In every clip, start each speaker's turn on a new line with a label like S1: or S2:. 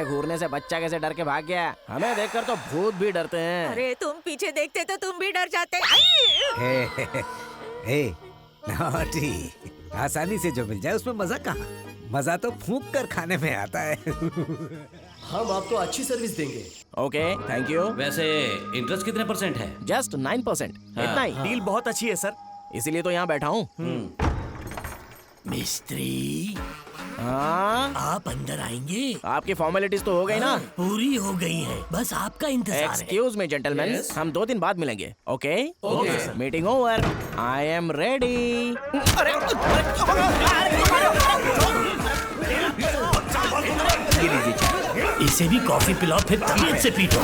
S1: तेरे घूरने से बच्चा कैसे डर के भाग गया? हमें देखकर तो भूत भी डरते हैं।
S2: अरे तुम पीछे देखते तो तुम भी डर जाते।
S3: हे नॉटी, आसानी से जो मिल जाए उसमें मजा कहाँ? मजा तो फूंक कर खाने में आता है।
S4: हम आपको अच्छी सर्विस देंगे।
S1: Okay, thank you.
S5: वैसे इंटरेस्ट कितने % है?
S1: जस्ट 9%, इतना ही।
S6: डील बहुत अच्छी है सर।
S1: इसीलिए तो यहाँ बैठा हूँ।
S7: मिस्त्री,
S1: हाँ,
S7: आप अंदर आएंगे?
S1: आपकी फॉर्मेलिटीज तो हो गई ना?
S7: पूरी हो गई है, बस आपका इंतजार है।
S1: Excuse me gentleman,
S4: Yes.
S1: हम 2 दिन बाद मिलेंगे। Okay
S4: Okay, sir.
S1: Meeting over, I am ready.
S7: इसे भी कॉफी पिलाओ, फिर तबीयत से पीटो।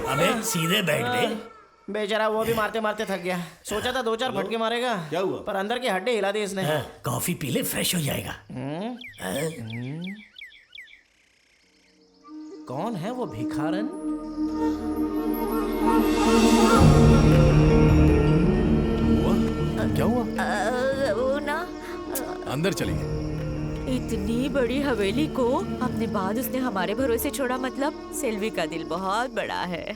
S7: अबे सीधे बैठ बे।
S1: बेचारा वो भी मारते मारते थक गया। सोचा था 2-4 फटके मारेगा,
S4: क्या हुआ?
S1: पर अंदर की हड्डी हिला दी इसने।
S7: हाँ, कॉफी पी ले, फ्रेश हो जाएगा।
S1: कौन है वो भिखारन?
S8: क्या हुआ?
S2: वो ना,
S8: अंदर चलेंगे।
S2: इतनी बड़ी हवेली को अपने बाद उसने हमारे भरोसे छोड़ा, मतलब सेल्वी का दिल बहुत बड़ा है।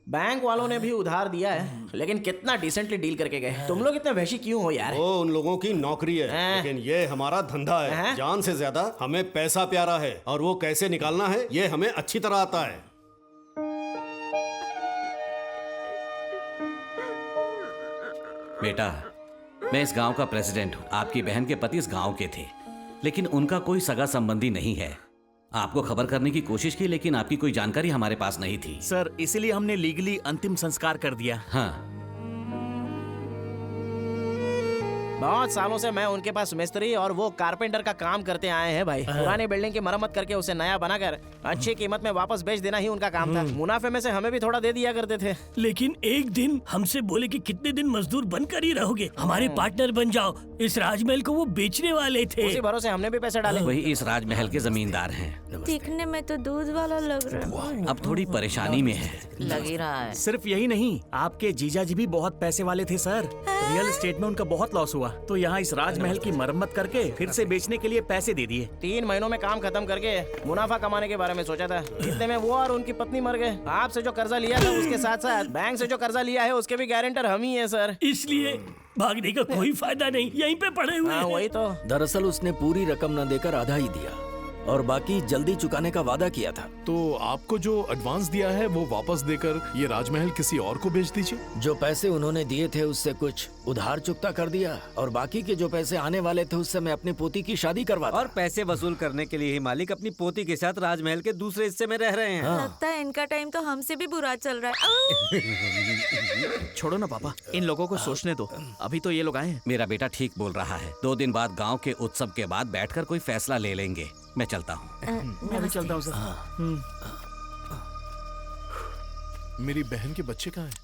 S1: बैंक वालों ने भी उधार दिया है, लेकिन कितना डिसेंटली डील करके गए। तुम लोग इतने वैशी क्यों हो यार?
S9: वो उन लोगों की नौकरी है,
S1: हैं?
S9: लेकिन ये हमारा धंधा है।
S1: हैं?
S9: जान से ज्यादा हमें पैसा प्यारा है, और वो कैसे निकालना है ये हमें अच्छी तरह आता है।
S5: बेटा, मैं इस गांव का प्रेसिडेंट हूँ। आपकी बहन के पति इस गांव के थे, लेकिन उनका कोई सगा संबंधी नहीं है। आपको खबर करने की कोशिश की, लेकिन आपकी कोई जानकारी हमारे पास नहीं थी।
S6: सर, इसीलिए हमने लीगली अंतिम संस्कार कर दिया।
S5: हाँ,
S1: बहुत सालों से मैं उनके पास मिस्त्री और वो कारपेंटर का काम करते आए हैं भाई। पुरानी बिल्डिंग की मरम्मत करके उसे नया बनाकर अच्छी कीमत में वापस बेच देना ही उनका काम था। मुनाफे में से हमें भी थोड़ा दे दिया करते थे।
S7: लेकिन एक दिन हमसे बोले कि कितने दिन मजदूर बनकर ही रहोगे, हमारे पार्टनर बन जाओ। इस राजमहल को वो बेचने वाले थे।
S1: उसी भरोसे हमने भी पैसे डाले।
S5: वही इस राजमहल के जमींदार हैं।
S2: दिखने में तो दूध वाला लग रहा है।
S5: अब थोड़ी परेशानी में है।
S2: लग ही रहा है।
S6: सिर्फ यही नहीं, आपके जीजा जी भी बहुत पैसे वाले थे सर। रियल एस्टेट में उनका बहुत लॉस हुआ, तो यहाँ इस राजमहल की मरम्मत करके फिर से बेचने के लिए पैसे दे दिए।
S1: 3 महीनों में काम खत्म करके मुनाफा कमाने के बारे में सोचा था। इतने में वो और उनकी पत्नी मर गए। आपसे जो कर्जा लिया था उसके साथ साथ बैंक से जो कर्जा लिया है उसके भी गारंटर हम ही है सर।
S7: इसलिए भागने का कोई फायदा नहीं, यहीं पे पड़े हुए
S1: हाँ,
S7: हैं।
S1: वही तो।
S10: दरअसल उसने पूरी रकम न देकर आधा ही दिया और बाकी जल्दी चुकाने का वादा किया था।
S8: तो आपको जो एडवांस दिया है वो वापस देकर ये राजमहल किसी और को बेच दीजिए।
S10: जो पैसे उन्होंने दिए थे उससे कुछ उधार चुकता कर दिया और बाकी के जो पैसे आने वाले थे उससे मैं अपनी पोती की शादी करवाता।
S3: और पैसे वसूल करने के लिए ही मालिक अपनी पोती के साथ राजमहल के दूसरे हिस्से में रह रहे हैं।
S2: लगता है इनका टाइम तो हमसे भी बुरा चल रहा है।
S6: छोड़ो ना पापा, इन लोगों को सोचने दो। अभी तो ये लोग आए हैं।
S5: मेरा बेटा ठीक बोल रहा है। 2 दिन बाद गांव के उत्सव के बाद बैठकर कोई फैसला ले लेंगे। मैं चलता हूँ।
S6: मैं भी चलता हूँ सर।
S8: मेरी बहन के बच्चे कहाँ हैं?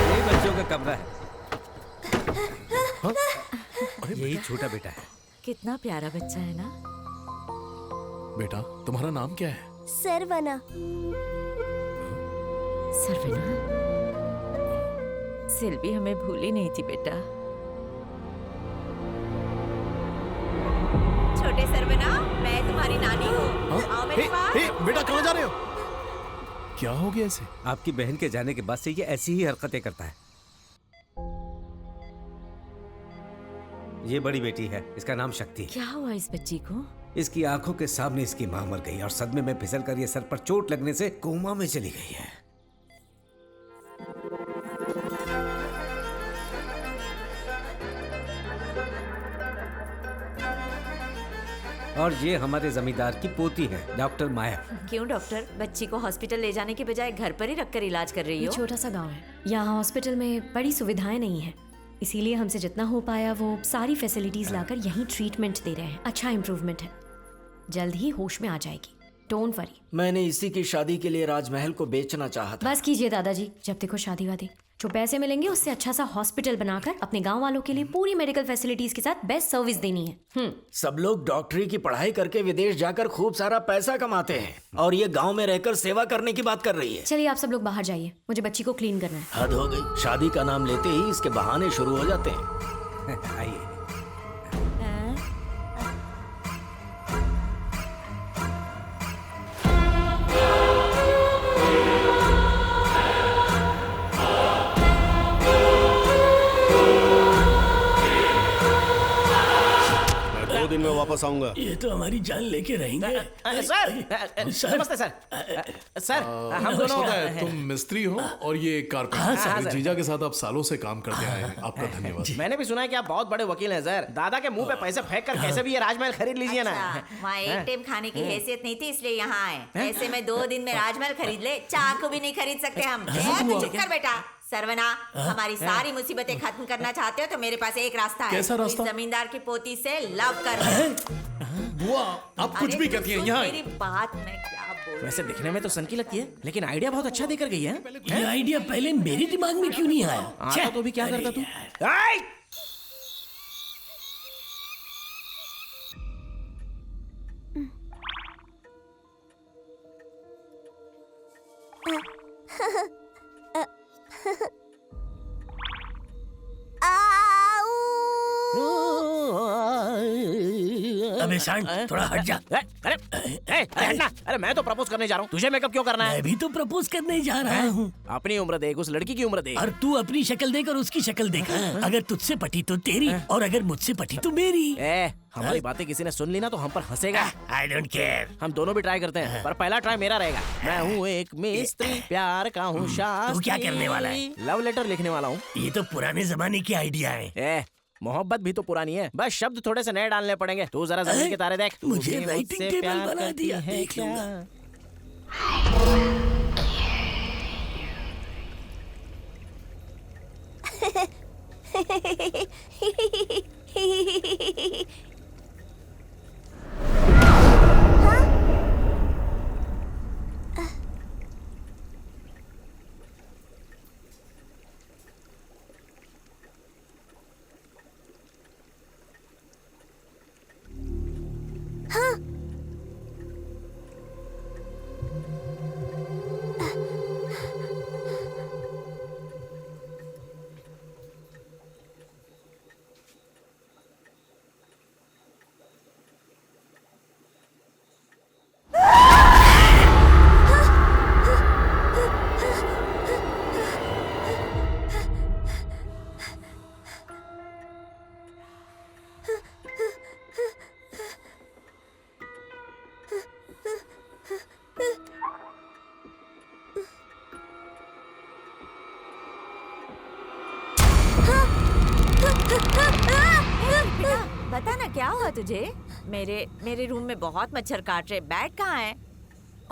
S3: ये बच्चों का कमरा है। यही छोटा बेटा है।
S2: कितना प्यारा बच्चा है ना।
S8: बेटा, तुम्हारा नाम क्या है?
S2: सरवना। सरवना, सेल्वी हमें भूली नहीं थी बेटा। छोटे सरवना, मैं तुम्हारी नानी हूँ। आओ मेरे पास।
S8: बेटा कहाँ जा रहे हो? क्या हो गया इसे?
S3: आपकी बहन के जाने के बाद से ये ऐसी ही हरकतें करता है। ये बड़ी बेटी है, इसका नाम शक्ति है।
S2: क्या हुआ इस बच्ची को?
S3: इसकी आंखों के सामने इसकी मां मर गई और सदमे में फिसल कर ये सर पर चोट लगने से कोमा में चली गई है। और ये हमारे जमींदार की पोती है, डॉक्टर माया।
S2: क्यों डॉक्टर, बच्ची को हॉस्पिटल ले जाने के बजाय घर पर ही रखकर इलाज कर रही
S11: ये
S2: हो?
S11: छोटा सा गांव है, यहाँ हॉस्पिटल में बड़ी सुविधाएं नहीं है, इसीलिए हमसे जितना हो पाया वो सारी फैसिलिटीज लाकर यहीं ट्रीटमेंट दे रहे हैं। अच्छा इम्प्रूवमेंट है, जल्द ही होश में आ जाएगी, डोंट वरी।
S10: मैंने इसी की शादी के लिए राजमहल को बेचना चाहा था।
S11: बस कीजिए दादाजी, जब देखो शादी वादी। जो पैसे मिलेंगे उससे अच्छा सा हॉस्पिटल बनाकर अपने गांव वालों के लिए पूरी मेडिकल फैसिलिटीज के साथ बेस्ट सर्विस देनी है।
S10: सब लोग डॉक्टरी की पढ़ाई करके विदेश जाकर खूब सारा पैसा कमाते हैं और ये गांव में रहकर सेवा करने की बात कर रही है।
S11: चलिए आप सब लोग बाहर जाइए, मुझे बच्ची को क्लीन करना है।
S10: हद हो गई, शादी का नाम लेते ही इसके बहाने शुरू हो जाते हैं।
S3: आइए।
S9: मैं 2 दिन में वापस आऊंगा।
S7: ये तो हमारी जान लेके रहेंगे।
S1: सर नमस्ते सर। सर हम दोनों
S8: पता है तुम मिस्त्री हो और ये कारपेंटर। मेरे जीजा के साथ आप सालों से काम करते आए हैं, आपका धन्यवाद।
S1: मैंने भी सुना है कि आप बहुत बड़े वकील हैं सर। दादा के मुंह पे पैसे फेंक कर कैसे भी ये राजमहल खरीद लीजिए ना।
S2: वहाँ एक टाइम खाने की हैसियत नहीं थी इसलिए यहाँ आए। ऐसे में 2 दिन में राजमहल खरीद ले, चाकू भी नहीं खरीद सकते हम। तू चुप कर बेटा। सरवना, हमारी सारी मुसीबतें खत्म करना चाहते हो तो मेरे पास एक रास्ता है।
S8: कैसा रास्ता?
S2: इस जमींदार की पोती से लव कर।
S8: बुआ आप कुछ भी कहती हैं यहाँ।
S2: मेरी बात मैं क्या बोल।
S1: वैसे दिखने में तो सनकी लगती है, लेकिन आइडिया बहुत अच्छा देकर गई है।
S7: ये आइडिया पहले मेरे दिमाग में क्यों नहीं आया?
S1: आता तो भी क्या करता तू?
S7: अबे सांड, थोड़ा हट जा।
S1: अरे हटना। अरे मैं तो प्रपोज करने जा रहा हूँ, तुझे मेकअप क्यों करना है?
S7: मैं भी तो प्रपोज करने जा रहा हूँ।
S1: अपनी उम्र देख, उस लड़की की उम्र देख।
S7: और तू अपनी शक्ल देख और उसकी शक्ल देख। अगर तुझसे पटी तो तेरी और अगर मुझसे पटी तो मेरी।
S1: हमारी बातें किसी ने सुन ली ना तो हम पर हंसेगा।
S7: I don't care.
S1: हम दोनों भी ट्राई करते हैं, पर पहला ट्राई मेरा रहेगा। मैं हूँ एक मिस्त्री, प्यार का हूँ शास्त्री।
S7: तू क्या करने वाला है?
S1: लव लेटर लिखने वाला हूँ।
S7: ये तो पुराने जमाने की आइडिया है।
S1: मोहब्बत भी तो पुरानी है, बस शब्द थोड़े से नए डालने पड़ेंगे। तू जरा जमीन के तारे देख।
S7: मुझे राइटिंग टेबल बना दिया, देख लूंगा।
S2: बता ना क्या हुआ तुझे? मेरे रूम में बहुत मच्छर काट रहे। बैट कहाँ है?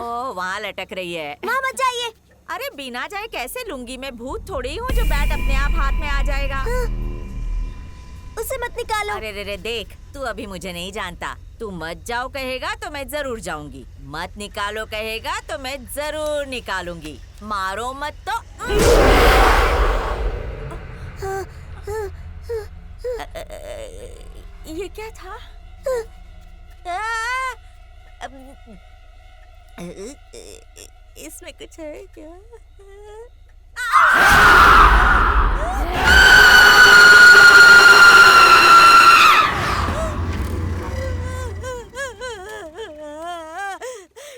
S2: ओ वहाँ लटक रही है।
S12: माँ मत जाइए।
S2: अरे बिना जाए कैसे लूंगी? मैं भूत थोड़ी हूँ जो बैट अपने आप हाथ में आ जाएगा।
S12: उसे मत निकालो।
S2: अरे रे देख, तू अभी मुझे नहीं जानता। तू मत जाओ कहेगा तो मैं जरूर जाऊंगी, मत निकालो कहेगा तो मैं जरूर निकालूंगी। मारो मत तो। ये क्या था? इसमें कुछ है क्या?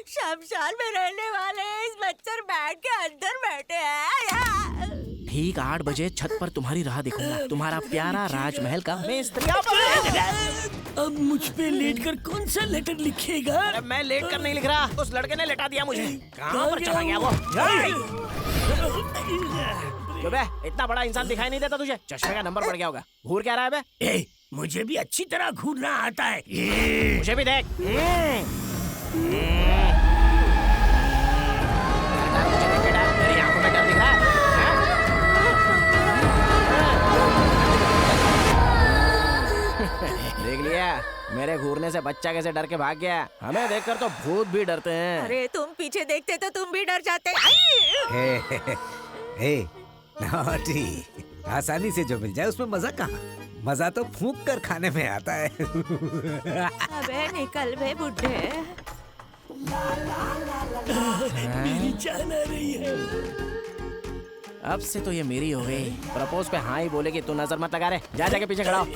S2: शमशान में रहने वाले इस मच्छर बैठ के अंदर बैठे हैं।
S1: ठीक 8 बजे छत पर तुम्हारी राह देखूंगा, तुम्हारा प्यारा राजमहल का मिस्त्री।
S7: अब मुझ पे लेटकर कौन सा लेटर लिखेगा?
S1: अरे मैं लेट कर नहीं लिख रहा, उस लड़के ने लेटा दिया मुझे। कहाँ पर चला गया वो? क्यों बे, इतना बड़ा इंसान दिखाई नहीं देता तुझे? चश्मे का नंबर पड़ गया होगा। घूर क्या रहा है बे?
S7: मुझे भी अच्छी तरह घूरना आता है।
S1: मुझे भी देख। मेरी आंखों में डर दिख रहा है। देख लिया, मेरे घूरने से बच्चा कैसे डर के भाग गया। हमें देखकर तो भूत भी डरते हैं।
S2: अरे तुम पीछे देखते तो तुम भी डर जाते।
S3: नॉटी, आसानी से जो मिल जाए उसमें मजा कहाँ। मजा तो फूंक कर खाने में आता है।
S2: अबे निकल बे बुड्ढे।
S7: मेरी जान आ रही है।
S1: अब से तो ये मेरी हो गई। प्रपोज पे हाँ ही बोलेगी, तू नजर मत लगा रे। जा जाके पीछे खड़ा हो।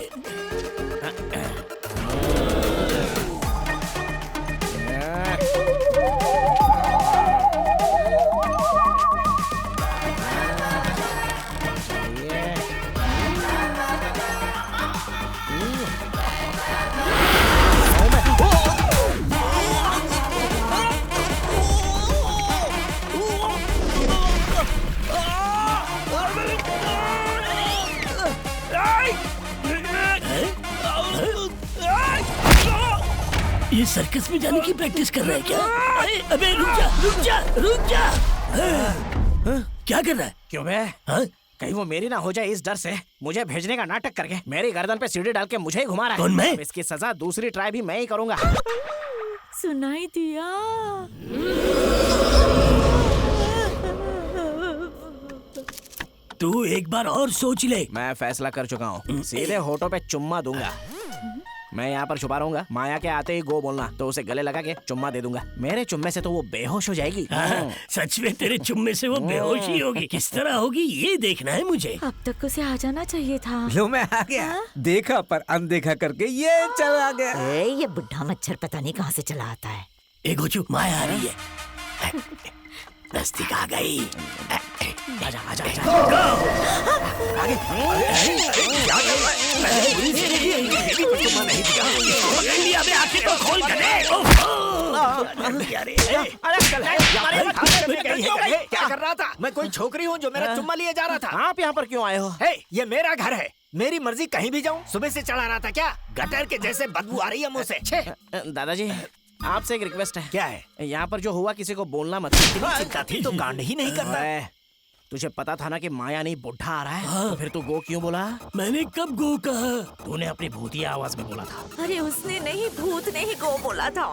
S7: ये सर्कस में जाने की प्रैक्टिस कर रहा है क्या? अबे रुक जा, रुक जा, रुक जा। क्या कर रहा है?
S1: क्यों बे? कहीं वो मेरी ना हो जाए इस डर से मुझे भेजने का नाटक करके मेरी गर्दन पे सीढ़ी डाल के मुझे ही घुमा रहा है।
S7: कौन मैं?
S1: अब इसकी सजा दूसरी ट्राई भी मैं ही करूंगा।
S2: सुनाई दिया।
S7: तू एक बार और सोच ले।
S1: मैं फैसला कर चुका हूँ, सीधे होठों पे चुम्मा दूंगा। मैं यहाँ पर छुपा रहूंगा, माया के आते ही गो बोलना तो उसे गले लगा के चुम्मा दे दूंगा। मेरे चुम्मे से तो वो बेहोश हो जाएगी।
S7: सच में तेरे चुम्मे से वो बेहोश ही होगी। किस तरह होगी ये देखना है मुझे।
S2: अब तक उसे आ जाना चाहिए था।
S3: लो मैं आ गया। देखा पर अनदेखा करके ये चला गया।
S2: ये बुढ़ा मच्छर पता नहीं कहाँ से चला आता है।
S7: ए गोचू, माया आ रही है। नजदीक आ गई।
S1: आजा आजा आजा।
S7: आगे। आंखें तो खोल कर दे।
S10: क्या कर रहा था? मैं कोई छोकरी हूँ जो मेरा चुम्मा लिए जा रहा था?
S1: आप यहाँ पर क्यों आए हो?
S10: ये मेरा घर है, मेरी मर्जी कहीं भी जाऊँ। सुबह से चढ़ा रहा था क्या? गटर के जैसे बदबू आ रही है मुंह से।
S1: दादाजी, आपसे एक रिक्वेस्ट है।
S10: क्या है?
S1: यहाँ पर जो हुआ किसी को बोलना मत।
S10: चिंता थी तो कांड ही नहीं करता।
S1: तुझे पता था ना कि माया नहीं बुढ़ा आ रहा है, तो फिर तू गो क्यों बोला?
S7: मैंने कब गो कहा?
S1: तूने अपनी भूतिया आवाज में बोला था।
S2: अरे उसने नहीं, भूत ने ही गो बोला था।